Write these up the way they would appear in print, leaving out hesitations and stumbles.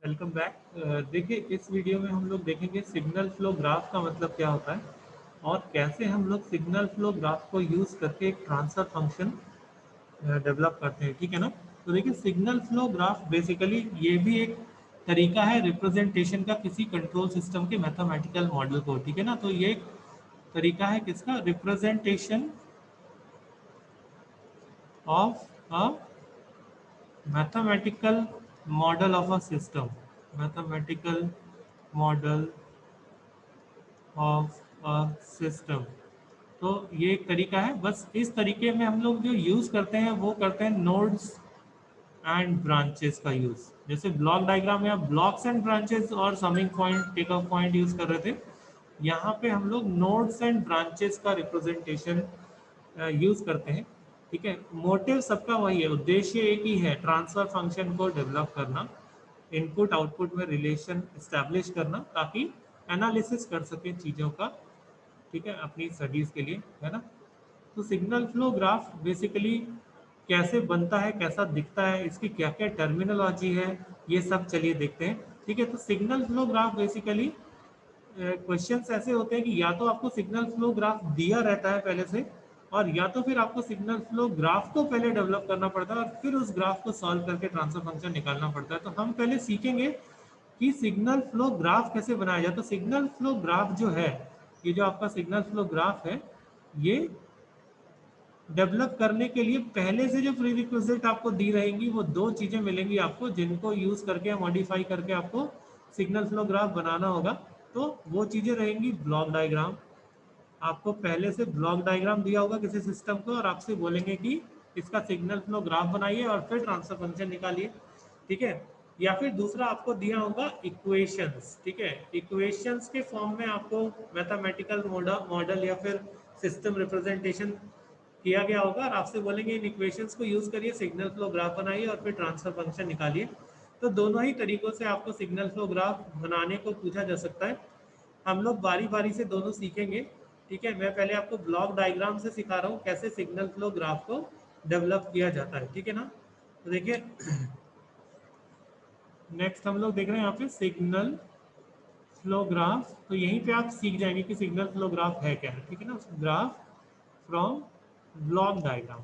Welcome back. देखिए, इस video में हम लोग देखेंगे सिग्नल फ्लो ग्राफ का मतलब क्या होता है और कैसे हम लोग सिग्नल फ्लो ग्राफ को यूज़ करके एक ट्रांसफर फंक्शन डेवलप करते हैं। ठीक है ना। तो देखिए, सिग्नल फ्लो ग्राफ बेसिकली ये भी एक तरीका है रिप्रेजेंटेशन का किसी कंट्रोल सिस्टम के मैथमेटिकल मॉडल को। ठीक है ना। तो ये एक तरीका है किसका, representation of a mathematical model of a system, mathematical model of a system. तो ये एक तरीका है। बस इस तरीके में हम लोग जो यूज़ करते हैं वो करते हैं नोड्स एंड ब्रांचेस का यूज़। जैसे ब्लॉक डायग्राम में आप ब्लॉक्स एंड ब्रांचेस और summing point, take off point use कर रहे थे। यहाँ पे हम लोग नोड्स एंड ब्रांचेस का रिप्रेजेंटेशन यूज़ करते हैं। ठीक है। मोटिव सबका वही है, उद्देश्य एक ही है, ट्रांसफर फंक्शन को डेवलप करना, इनपुट आउटपुट में रिलेशन इस्टेब्लिश करना ताकि एनालिसिस कर सकें चीज़ों का। ठीक है, अपनी स्टडीज़ के लिए, है ना। तो सिग्नल फ्लो ग्राफ बेसिकली कैसे बनता है, कैसा दिखता है, इसकी क्या क्या टर्मिनोलॉजी है, ये सब चलिए देखते हैं। ठीक है। तो signal flow graph basically questions ऐसे होते हैं कि या तो आपको सिग्नल फ्लो ग्राफ दिया रहता है पहले से, और या तो फिर आपको सिग्नल फ्लो ग्राफ को पहले डेवलप करना पड़ता है और फिर उस ग्राफ को सॉल्व करके ट्रांसफर फंक्शन निकालना पड़ता है। तो हम पहले सीखेंगे कि सिग्नल फ्लो ग्राफ कैसे बनाया जाए। तो सिग्नल फ्लो ग्राफ जो है, ये जो आपका सिग्नल फ्लो ग्राफ है, ये डेवलप करने के लिए पहले से जो प्री रिक्विजिट आपको दी रहेंगी वो दो चीज़ें मिलेंगी आपको, जिनको यूज़ करके मॉडिफाई करके आपको सिग्नल फ्लो ग्राफ बनाना होगा। तो वो चीज़ें रहेंगी ब्लॉक डायग्राम। आपको पहले से ब्लॉक डायग्राम दिया होगा किसी सिस्टम को और आपसे बोलेंगे कि इसका सिग्नल फ्लो ग्राफ बनाइए और फिर ट्रांसफर फंक्शन निकालिए। ठीक है। या फिर दूसरा आपको दिया होगा इक्वेशंस। ठीक है, इक्वेशंस के फॉर्म में आपको मैथमेटिकल मॉडल या फिर सिस्टम रिप्रेजेंटेशन किया गया होगा और आपसे बोलेंगे इन इक्वेशंस को यूज करिए, सिग्नल फ्लो ग्राफ बनाइए और फिर ट्रांसफर फंक्शन निकालिए। तो दोनों ही तरीकों से आपको सिग्नल फ्लो ग्राफ बनाने को पूछा जा सकता है। हम लोग बारी बारी से दोनों सीखेंगे। ठीक है, मैं पहले आपको ब्लॉक डायग्राम से सिखा रहा हूँ कैसे सिग्नल फ्लो ग्राफ को डेवलप किया जाता है। ठीक है ना। तो देखिए, नेक्स्ट हम लोग देख रहे हैं यहाँ पे सिग्नल फ्लो ग्राफ। तो यहीं पे आप सीख जाएंगे कि सिग्नल फ्लो ग्राफ है क्या है। ठीक है ना। Graph from block diagram.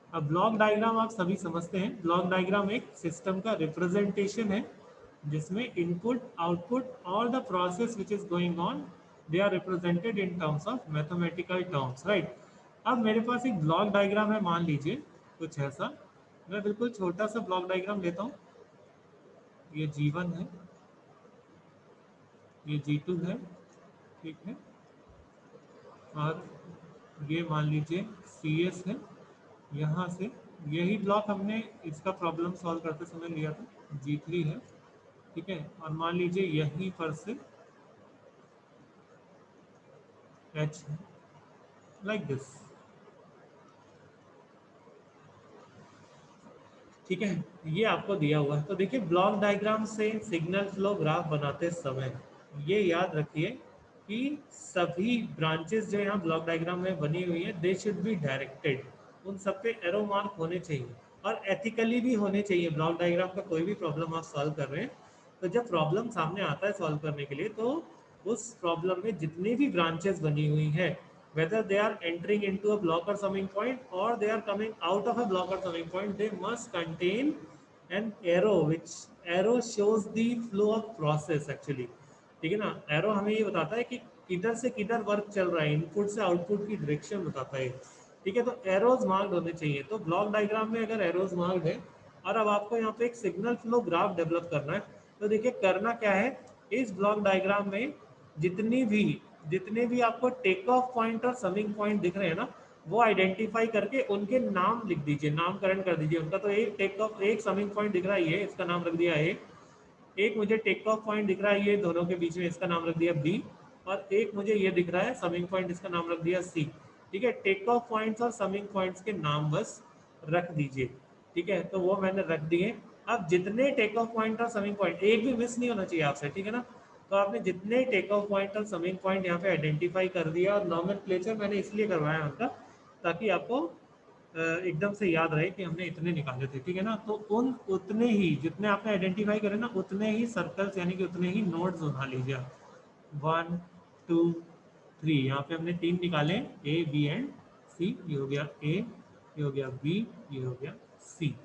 अब ब्लॉक डायग्राम आप सभी समझते हैं, ब्लॉक डायग्राम एक सिस्टम का रिप्रेजेंटेशन है जिसमें इनपुट आउटपुट और the process which is going on, they are represented in terms of mathematical terms, right. अब मेरे पास एक ब्लॉक डायग्राम है, मान लीजिए कुछ ऐसा। मैं बिल्कुल छोटा सा ब्लॉक डायग्राम लेता हूँ। ये G1 है, ये G2 है। ठीक है। और ये मान लीजिए CS है। यहाँ से यही ब्लॉक हमने इसका प्रॉब्लम सॉल्व करते समय लिया था, G3 है। ठीक है। और मान लीजिए यहीं पर से H है, लाइक दिस। ठीक है, ये आपको दिया हुआ है। तो देखिए, ब्लॉक डायग्राम से सिग्नल फ्लो ग्राफ बनाते समय ये याद रखिए कि सभी ब्रांचेस जो यहाँ ब्लॉक डायग्राम में बनी हुई है, दे शुड बी डायरेक्टेड। उन सब पे एरो मार्क होने चाहिए और एथिकली भी होने चाहिए। ब्लॉक डायग्राम का कोई भी प्रॉब्लम आप सॉल्व कर रहे हैं, तो जब प्रॉब्लम सामने आता है सॉल्व करने के लिए, तो उस प्रॉब्लम में जितनी भी ब्रांचेस बनी हुई है, whether they are entering into a block or summing point or they are coming out of a block or summing point, they must contain an arrow, which arrow shows the flow of process actually। ठीक है ना। Arrow हमें ये बताता है कि किधर से किधर वर्क चल रहा है, इनपुट से आउटपुट की डायरेक्शन बताता है। ठीक है। तो एरोज मार्क्ड होने चाहिए। तो ब्लॉक डायग्राम में अगर एरोज मार्क्ड है और अब आपको यहाँ पे एक सिग्नल फ्लो ग्राफ डेवलप करना है, तो देखिए करना क्या है, इस ब्लॉक डायग्राम में जितने भी आपको टेक ऑफ पॉइंट और समिंग पॉइंट दिख रहे हैं ना, वो आइडेंटिफाई करके उनके नाम लिख दीजिए, नामकरण कर दीजिए उनका। तो एक टेक ऑफ, एक समिंग पॉइंट दिख रहा है, ये इसका नाम रख दिया है। एक मुझे टेक ऑफ पॉइंट दिख रहा है ये दोनों के बीच में, इसका नाम रख दिया B। और एक मुझे ये दिख रहा है समिंग पॉइंट, इसका नाम रख दिया C। ठीक है, टेक ऑफ पॉइंट्स और समिंग पॉइंट्स के नाम बस रख दीजिए। ठीक है, तो वो मैंने रख दिए। अब जितने टेक ऑफ पॉइंट और समिंग पॉइंट, एक भी मिस नहीं होना चाहिए आपसे। ठीक है ना। तो आपने जितने टेक ऑफ पॉइंट और समिंग पॉइंट यहाँ पे आइडेंटिफाई कर दिया, और नॉमेनक्लेचर मैंने इसलिए करवाया उनका ताकि आपको एकदम से याद रहे कि हमने इतने निकाले थे, ठीक है ना। तो उन उतने ही जितने आपने आइडेंटिफाई करे ना, उतने ही सर्कल्स यानी कि उतने ही नोड्स बना लीजिए। 1 2 3, यहाँ पे हमने 3 निकाले, ए बी एंड सी। ये हो गया ए, ये हो गया बी, ये हो गया सी,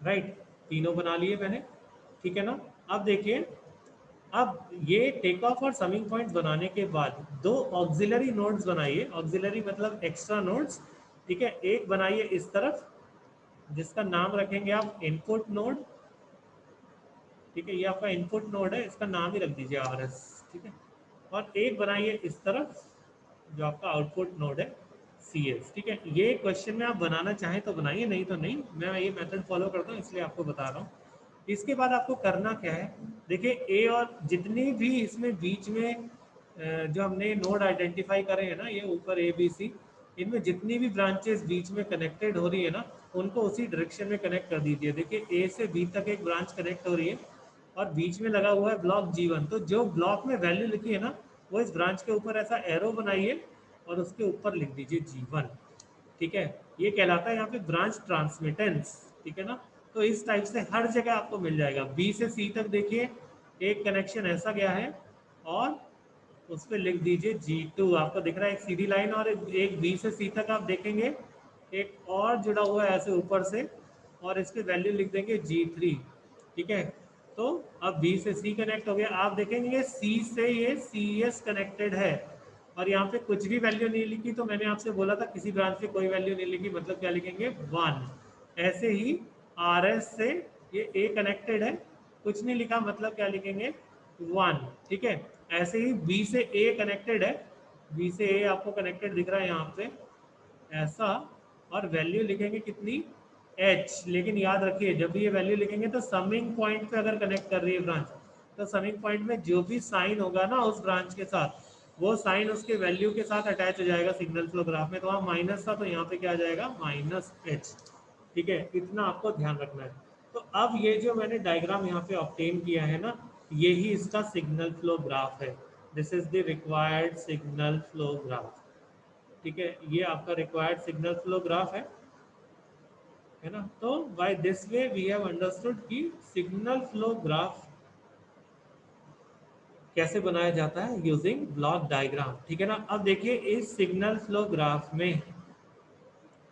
राइट। तीनों बना लिए मैंने, ठीक है ना। अब देखिए, अब ये टेक ऑफ और समिंग पॉइंट्स बनाने के बाद दो ऑक्सिलरी नोड्स बनाइए। ऑक्सिलरी मतलब एक्स्ट्रा नोड्स, ठीक है। एक बनाइए इस तरफ, जिसका नाम रखेंगे आप इनपुट नोड, ठीक है। ये आपका इनपुट नोड है, इसका नाम ही रख दीजिए आर एस, ठीक है। और एक बनाइए इस तरफ, जो आपका आउटपुट नोड है सी एस, ठीक है। ये क्वेश्चन में आप बनाना चाहें तो बनाइए, नहीं तो नहीं। मैं ये मेथड फॉलो करता हूँ इसलिए आपको बता रहा हूँ। इसके बाद आपको करना क्या है, देखिए ए और जितनी भी इसमें बीच में जो हमने नोड आइडेंटिफाई करे हैं ना, ये ऊपर ए बी सी, इनमें जितनी भी ब्रांचेस बीच में कनेक्टेड हो रही है ना, उनको उसी डायरेक्शन में कनेक्ट कर दीजिए। देखिए ए से बी तक एक ब्रांच कनेक्ट हो रही है और बीच में लगा हुआ है ब्लॉक G1, तो जो ब्लॉक में वैल्यू लिखी है ना, वो इस ब्रांच के ऊपर ऐसा एरो बनाइए और उसके ऊपर लिख दीजिए G1, ठीक है। ये कहलाता है यहाँ पे ब्रांच ट्रांसमिटेंस, ठीक है ना। तो इस टाइप से हर जगह आपको मिल जाएगा। बी से सी तक देखिए एक कनेक्शन ऐसा गया है और उस पर लिख दीजिए G2, आपको दिख रहा है एक सीधी लाइन। और एक बी से सी तक आप देखेंगे एक और जुड़ा हुआ है ऐसे ऊपर से, और इस पे वैल्यू लिख देंगे G3, ठीक है। तो अब बी से सी कनेक्ट हो गया। आप देखेंगे सी से ये सी एस कनेक्टेड है और यहाँ पे कुछ भी वैल्यू नहीं लिखी, तो मैंने आपसे बोला था किसी ब्रांच पे कोई वैल्यू नहीं लिखी मतलब क्या लिखेंगे 1। ऐसे ही आर एस से ये ए कनेक्टेड है, कुछ नहीं लिखा मतलब क्या लिखेंगे 1, ठीक है। ऐसे ही बी से ए कनेक्टेड है, बी से ए आपको कनेक्टेड दिख रहा है यहाँ पे ऐसा, और वैल्यू लिखेंगे कितनी एच। लेकिन याद रखिए जब भी ये वैल्यू लिखेंगे तो समिंग पॉइंट पे अगर कनेक्ट कर रही है ब्रांच, तो समिंग पॉइंट में जो भी साइन होगा ना उस ब्रांच के साथ, वो साइन उसके वैल्यू के साथ अटैच हो जाएगा सिग्नल फ्लो ग्राफ में। तो वहाँ माइनस था तो यहाँ पे क्या आ जाएगा माइनस एच, ठीक है। इतना आपको ध्यान रखना है। तो अब ये जो मैंने डायग्राम यहाँ पे ऑब्टेन किया है ना, यही इसका सिग्नल फ्लो ग्राफ है। This is the required signal flow graph, ठीक है। ये आपका रिक्वायर्ड सिग्नल फ्लो ग्राफ है ना। तो by this way we have understood कि सिग्नल फ्लो ग्राफ कैसे बनाया जाता है यूजिंग ब्लॉक डायग्राम, ठीक है ना। अब देखिए इस सिग्नल फ्लो ग्राफ में,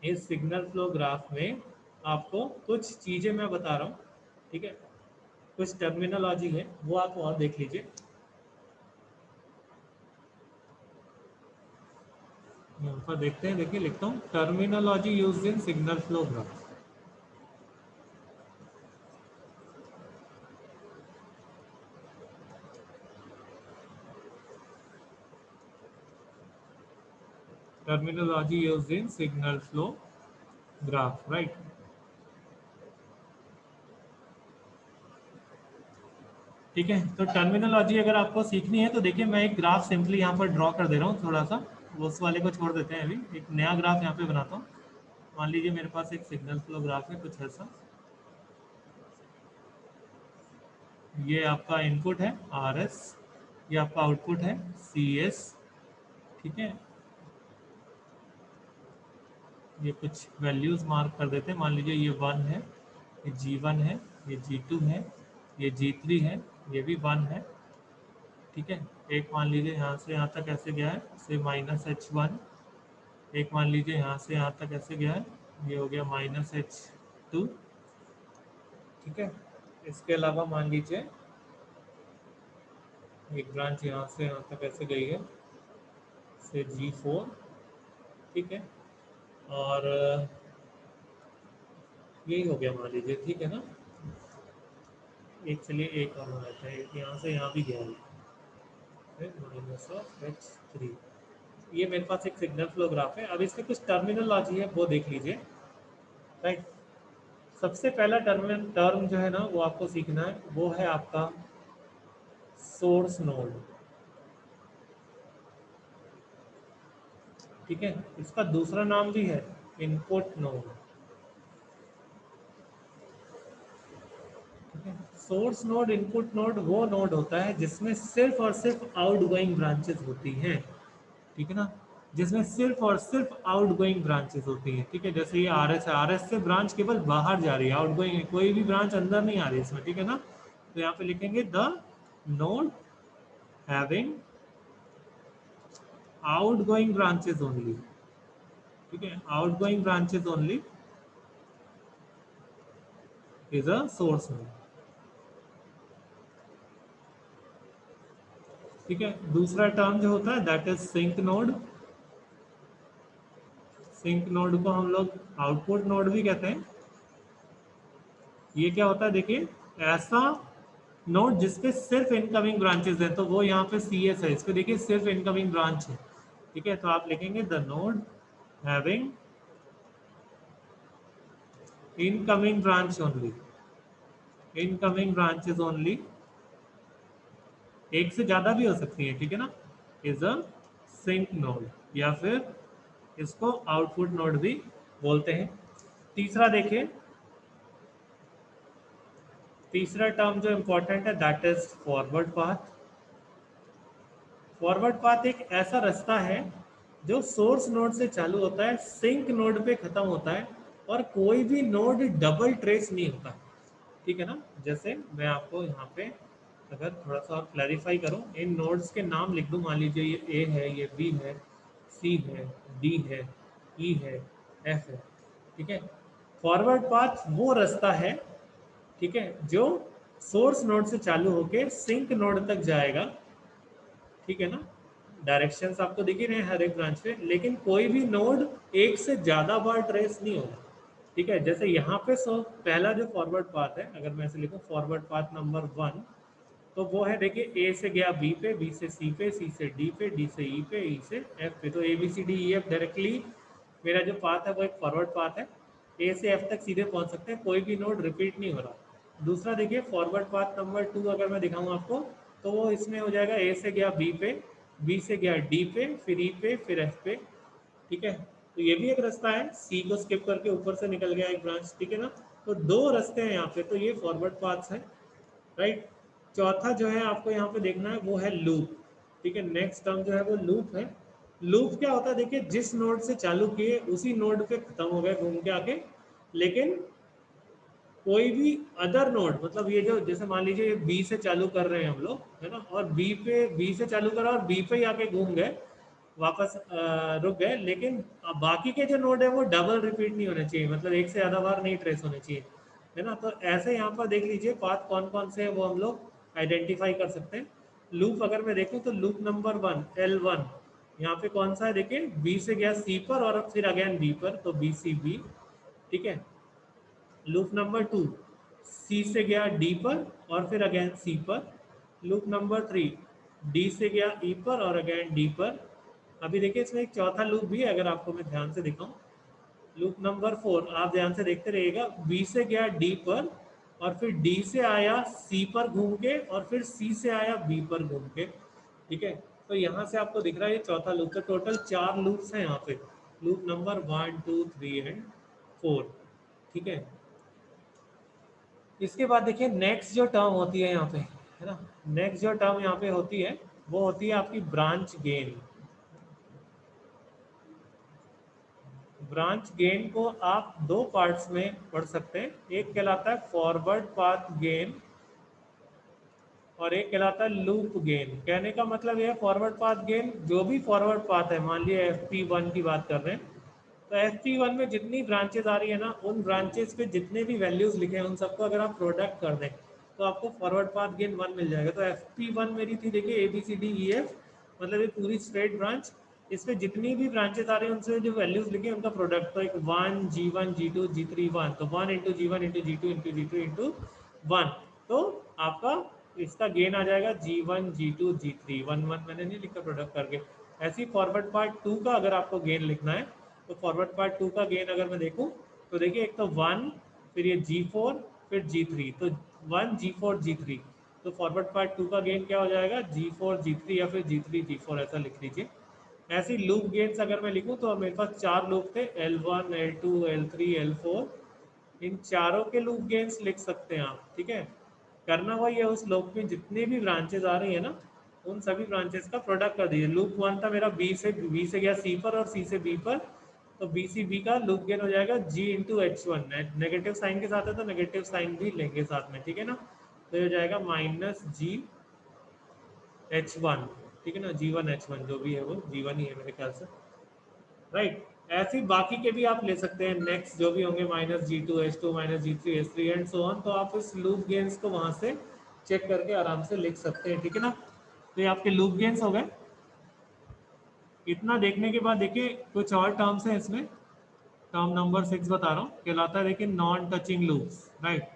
इस सिग्नल फ्लो ग्राफ में आपको कुछ चीजें मैं बता रहा हूँ, ठीक है। कुछ टर्मिनोलॉजी है वो आप और देख लीजिए। यहाँ पर देखते हैं, देखिए लिखता हूँ terminology used in signal flow graph. Terminology used in signal flow graph, right. ठीक है, तो टर्मिनोलॉजी अगर आपको सीखनी है तो देखिए मैं एक ग्राफ सिंपली यहाँ पर ड्रॉ कर दे रहा हूँ थोड़ा सा, वो उस वाले को छोड़ देते हैं। अभी एक नया ग्राफ यहाँ पे बनाता हूँ। मान लीजिए मेरे पास एक सिग्नल फ्लो ग्राफ है कुछ ऐसा, ये आपका इनपुट है आर एस, ये आपका आउटपुट है सी एस, ठीक है। ये कुछ वैल्यूज मार्क कर देते हैं, मान लीजिए ये 1 है, ये G1 है, ये G2 है, ये G3 है, ये भी 1 है, ठीक है। एक मान लीजिए यहाँ से यहाँ तक ऐसे गया है, से -H1। एक मान लीजिए यहाँ से यहाँ तक ऐसे गया है, ये हो गया -H2, ठीक है। इसके अलावा मान लीजिए एक ब्रांच यहाँ से यहाँ तक ऐसे गई है, से G4, ठीक है। और यही हो गया मान लीजिए, ठीक है ना। एक चलिए एक और बनाते हैं, यहाँ से यहाँ भी गया है -H3। ये मेरे पास एक सिग्नल फ्लो ग्राफ है। अब इसमें कुछ टर्मिनोलॉजी है वो देख लीजिए, राइट। सबसे पहला टर्म जो है ना वो आपको सीखना है, वो है आपका सोर्स नोड, ठीक है। इसका दूसरा नाम भी है इनपुट नोड, ठीक है। सोर्स नोड इनपुट नोड वो नोड होता है जिसमें सिर्फ और सिर्फ आउटगोइंग ब्रांचेस होती हैं, ठीक है ना। जिसमें सिर्फ और सिर्फ आउटगोइंग ब्रांचेस होती हैं, ठीक है। जैसे ये आर एस है, आर एस से ब्रांच केवल बाहर जा रही है, आउटगोइंग है, कोई भी ब्रांच अंदर नहीं आ रही इसमें, ठीक है ना। तो यहाँ पे लिखेंगे the node having outgoing branches only, ठीक है, outgoing branches only is a source node, ठीक है। दूसरा टर्म जो होता है that is sink node. Sink node को हम लोग आउटपुट नोड भी कहते हैं। ये क्या होता है देखिए, ऐसा नोड जिसपे सिर्फ इनकमिंग ब्रांचेस है, तो वो यहाँ पे सी एस है, इस पे देखिए सिर्फ इनकमिंग ब्रांच है, ठीक है। तो आप लिखेंगे the node having incoming branch only, incoming branches only, एक से ज्यादा भी हो सकती है, ठीक है ना, इज अ सिंक नोड, या फिर इसको आउटपुट नोड भी बोलते हैं। तीसरा देखिए, तीसरा टर्म जो इंपॉर्टेंट है that is forward path. Forward path एक ऐसा रास्ता है जो सोर्स नोड से चालू होता है, सिंक नोड पे खत्म होता है, और कोई भी नोड डबल ट्रेस नहीं होता, ठीक है ना। जैसे मैं आपको यहाँ पे अगर थोड़ा सा और क्लैरिफाई करूँ, इन नोड्स के नाम लिख दूँ, मान लीजिए ये ए है, ये बी है, सी है, डी है, ई है, एफ है, ठीक है। फॉरवर्ड पाथ वो रास्ता है, ठीक है, जो सोर्स नोड से चालू होके सिंक नोड तक जाएगा, ठीक है ना। डायरेक्शंस आपको दिख ही रहे हैं हर एक ब्रांच पे, लेकिन कोई भी नोड एक से ज्यादा बार ट्रेस नहीं होगा, ठीक है। जैसे यहाँ पे पहला जो फॉरवर्ड पाथ है, अगर मैं ऐसे लिखूँ फॉरवर्ड पाथ नंबर 1, तो वो है देखिए ए से गया बी पे, बी से सी पे, सी से डी पे, डी से ई पे, ई से एफ पे। तो A B C D E F directly मेरा जो पाथ है वो एक फॉरवर्ड पाथ है, ए से एफ तक सीधे पहुंच सकते हैं, कोई भी नोड रिपीट नहीं हो रहा। दूसरा देखिए फॉरवर्ड पाथ नंबर 2 अगर मैं दिखाऊँ आपको, तो वो इसमें हो जाएगा ए से गया बी पे, बी से गया डी पे, फिर ई पे, फिर एफ पे, ठीक है। तो ये भी एक रास्ता है, सी को स्किप करके ऊपर से निकल गया एक ब्रांच, ठीक है ना। तो दो रास्ते हैं यहाँ पे, तो ये फॉरवर्ड पाथ्स है, राइट। चौथा जो है आपको यहाँ पे देखना है वो है लूप, ठीक है। नेक्स्ट टर्म जो है वो लूप है। लूप क्या होता है देखिए, जिस नोड से चालू किए उसी नोड पे खत्म हो गए घूम के आके, लेकिन कोई भी अदर नोड, मतलब ये जो जैसे मान लीजिए बी से चालू कर रहे हैं हम लोग, है ना, और बी से चालू करा और बी पे ही आके घूम गए, वापस रुक गए, लेकिन बाकी के जो नोड है वो डबल रिपीट नहीं होने चाहिए, मतलब एक से ज्यादा बार नहीं ट्रेस होने चाहिए, है ना। तो ऐसे यहाँ पर देख लीजिए पाथ कौन कौन से है वो हम लोग आइडेंटिफाई कर सकते हैं। लूप अगर मैं देखूँ तो लूप नंबर 1 L1 यहाँ पे कौन सा है देखिए, बी से गया सी पर और फिर अगेन बी पर, तो बी सी बी, ठीक है। लूप नंबर 2 सी से गया डी पर और फिर अगेन सी पर। लूप नंबर 3 डी से गया ई पर और अगेन डी पर। अभी देखिए इसमें एक चौथा लूप भी है, अगर आपको मैं ध्यान से दिखाऊं, लूप नंबर 4 आप ध्यान से देखते रहिएगा, बी से गया डी पर और फिर डी से आया सी पर घूम के और फिर सी से आया बी पर घूम के, ठीक है। तो यहाँ से आपको दिख रहा है ये चौथा लूप, तो टोटल 4 लूप्स हैं यहाँ पे, लूप नंबर 1 2 3 एंड 4, ठीक है। इसके बाद देखिए नेक्स्ट जो टर्म होती है यहाँ पे, है ना, नेक्स्ट जो टर्म यहाँ पे होती है वो होती है आपकी ब्रांच गेन। ब्रांच गेन को आप दो पार्ट्स में पढ़ सकते हैं, एक कहलाता है फॉरवर्ड पाथ गेन और एक कहलाता है लूप गेन। कहने का मतलब यह है फॉरवर्ड पाथ गेन, जो भी फॉरवर्ड पाथ है, मान लिया FP1 की बात कर रहे हैं, तो FP1 में जितनी ब्रांचेस आ रही है ना, उन ब्रांचेस पे जितने भी वैल्यूज लिखे हैं उन सबको अगर आप प्रोडक्ट कर दें तो आपको फॉरवर्ड पाथ गेन 1 मिल जाएगा। तो FP1 मेरी थी देखिए ABCDEF, मतलब ये पूरी स्ट्रेट ब्रांच, इसमें जितनी भी ब्रांचेस आ रही हैं उनसे जो वैल्यूज लिखे हैं उनका प्रोडक्ट, तो एक 1 G1 G2 G3 1, तो 1 into G1 into G2 into G2 into 1, तो आपका इसका गेन आ जाएगा G1 G2 G3, 1 1 मैंने नहीं लिखा प्रोडक्ट करके। ऐसे ही फॉरवर्ड पार्ट 2 का अगर आपको गेन लिखना है, तो फॉरवर्ड पार्ट 2 का गेन अगर मैं देखूं तो देखिए एक तो 1, फिर ये G4, फिर G3, तो 1 G4 G3, तो फॉरवर्ड पार्ट 2 का गेन क्या हो जाएगा G4 G3 या फिर G3 G4 ऐसा लिख लीजिए। ऐसे लूप गेन्स अगर मैं लिखूं तो मेरे पास 4 लूप थे, L1 L2 L3 L4, इन चारों के लूप गेन्स लिख सकते हैं आप, ठीक है। करना वही है, उस लूप में जितनी भी ब्रांचेस आ रही है ना उन सभी ब्रांचेस का प्रोडक्ट कर दीजिए। लूप 1 था मेरा बी से गया सी पर और सी से बी पर, तो बी सी बी का लूप गेन हो जाएगा G into H one. Negative sign के साथ है तो नेगेटिव साइन भी लेंगे साथ में, ठीक है ना। तो ये हो जाएगा माइनस जी एच वन, ठीक है ना, जी वन एच वन जो भी है वो जी वन ही है मेरे ख्याल से, राइट। ऐसे ही बाकी के भी आप ले सकते हैं, नेक्स्ट जो भी होंगे minus G two H two minus G three H three and so on. तो आप इस लूप गेन्स को वहां से चेक करके आराम से लिख सकते हैं, ठीक है ना। तो ये आपके लूप गेन्स हो गए। इतना देखने के बाद देखिए कुछ और टर्म्स हैं इसमें। टर्म नंबर 6 बता रहा हूँ, कहलाता है देखिए non touching loops, right.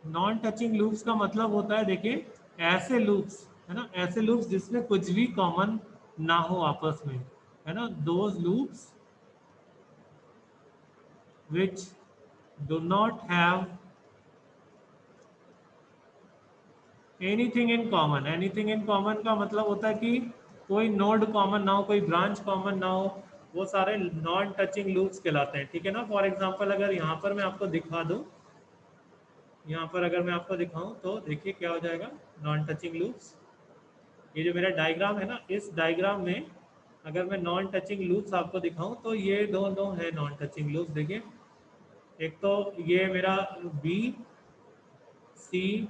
Non touching loops का मतलब होता है देखिए ऐसे लूप्स, है ना, ऐसे लूप्स जिसमें कुछ भी कॉमन ना हो आपस में, है ना, those loops which do not have anything in common। anything in common का मतलब होता है कि कोई नोड कॉमन ना हो, कोई ब्रांच कॉमन ना हो, वो सारे नॉन टचिंग लूप्स कहलाते हैं, ठीक है ना। फॉर एग्जांपल अगर यहाँ पर मैं आपको दिखा दूँ, यहाँ पर अगर मैं आपको दिखाऊं तो देखिए क्या हो जाएगा नॉन टचिंग लूप्स। ये जो मेरा डायग्राम है ना, इस डायग्राम में अगर मैं नॉन टचिंग लूप्स आपको दिखाऊं तो ये दोनों है नॉन टचिंग लूप्स। देखिए एक तो ये मेरा बी सी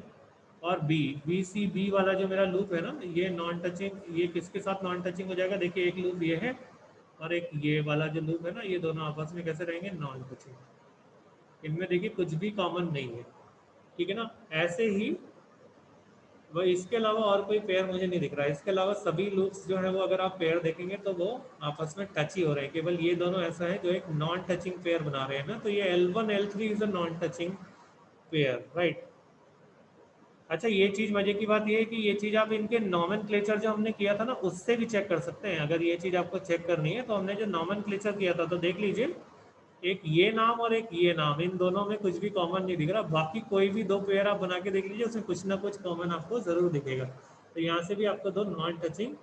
और बी सी बी वाला जो मेरा लूप है ना, ये नॉन टचिंग, ये किसके साथ नॉन टचिंग हो जाएगा, देखिए एक लूप ये है और एक ये वाला जो लूप है ना, ये दोनों आपस में कैसे रहेंगे, नॉन टचिंग। इनमें देखिए कुछ भी कॉमन नहीं है, ठीक है ना। ऐसे ही वो इसके अलावा और कोई पेयर मुझे नहीं दिख रहा है। इसके अलावा सभी लूप्स जो है वो अगर आप पेयर देखेंगे तो वो आपस में टच ही हो रहे हैं। केवल ये दोनों ऐसा है जो एक नॉन टचिंग पेयर बना रहे हैं ना, तो ये L1 L3 is a non touching pair, right. अच्छा ये चीज मजे की बात ये है कि ये चीज आप इनके नॉमेनक्लेचर जो हमने किया था ना उससे भी चेक कर सकते हैं। अगर ये चीज आपको चेक करनी है तो हमने जो नॉमेनक्लेचर किया था तो देख लीजिए, एक ये नाम और एक ये नाम, इन दोनों में कुछ भी कॉमन नहीं दिख रहा। बाकी कोई भी दो पेयर आप बना के देख लीजिए, उसमें कुछ ना कुछ कॉमन आपको जरूर दिखेगा। तो यहाँ से भी आपको दो नॉन टचिंग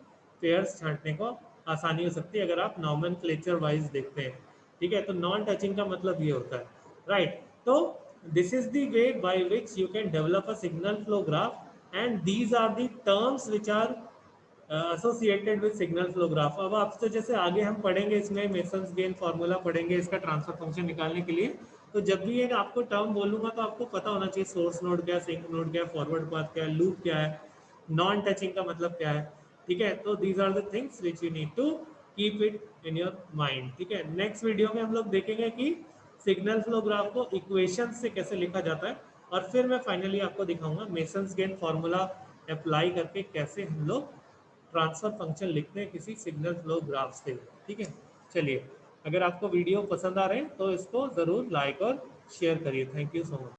पेयर्स छांटने को आसानी हो सकती है अगर आप नॉमेनक्लेचर वाइज देखते हैं, ठीक है। तो नॉन टचिंग का मतलब ये होता है, राइट। तो this is the way by which you can develop a signal flow graph and these are the terms which are associated with signal flow graph. अब आप तो जैसे आगे हम पढ़ेंगे इसमें मेसन्स गेन फार्मूला पढ़ेंगे इसका ट्रांसफर फंक्शन निकालने के लिए। तो जब भी एक आपको टर्म बोलूंगा तो आपको पता होना चाहिए सोर्स नोड क्या है, सिंक नोड क्या है, फॉरवर्ड पाथ क्या है, लूप क्या है, नॉन टचिंग का मतलब क्या है, ठीक है। तो these are the things which you need to keep it in your mind, ठीक है। नेक्स्ट वीडियो में हम लोग देखेंगे कि सिग्नल फ्लो ग्राफ को इक्वेशन से कैसे लिखा जाता है, और फिर मैं फाइनली आपको दिखाऊंगा मेसन्स गेन फार्मूला अप्लाई करके कैसे हम लोग ट्रांसफर फंक्शन लिखते हैं किसी सिग्नल फ्लो ग्राफ से, ठीक है। चलिए, अगर आपको वीडियो पसंद आ रहे हैं तो इसको ज़रूर लाइक और शेयर करिए। Thank you so much.